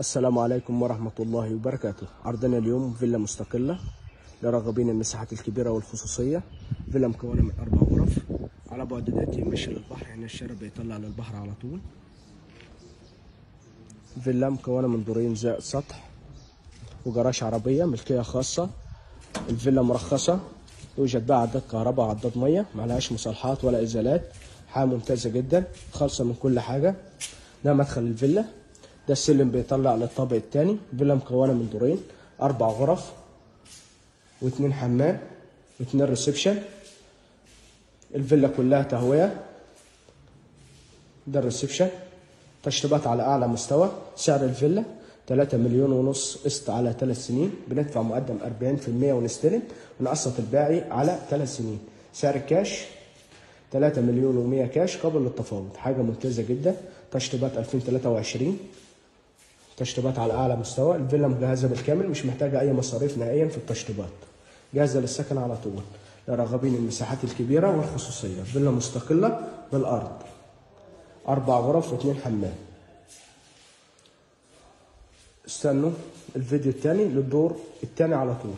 السلام عليكم ورحمة الله وبركاته. عرضنا اليوم فيلا مستقلة لراغبين المساحات الكبيرة والخصوصية. فيلا مكونة من 4 غرف على بعد دقيقتين مشي للبحر، يعني الشارع بيطلع للبحر على طول. فيلا مكونة من دورين زائد سطح وجراج عربية ملكية خاصة. الفيلا مرخصة، يوجد بها عداد كهرباء وعداد مية، معلهاش مصالحات ولا إزالات، حاجة ممتازة جدا خالصة من كل حاجة. ده مدخل الفيلا، ده السلم بيطلع للطابق الثاني. فيلا مكونه من دورين 4 غرف و2 حمام و2 ريسبشن. الفيلا كلها تهويه. ده الريسبشن، تشطيبات على اعلى مستوى. سعر الفيلا 3 مليون ونص قسط على 3 سنين، بندفع مقدم 40% ونستلم ونقسط الباقي على 3 سنين. سعر الكاش 3 مليون و100 كاش قبل التفاوض. حاجه ممتازه جدا. تشطيبات 2023، تشطيبات على اعلى مستوى. الفيلا مجهزه بالكامل، مش محتاجه اي مصاريف نهائيا في التشطيبات، جاهزه للسكن على طول لراغبين المساحات الكبيره والخصوصيه. فيلا مستقله بالارض، 4 غرف و2 حمام. استنوا الفيديو الثاني للدور الثاني على طول.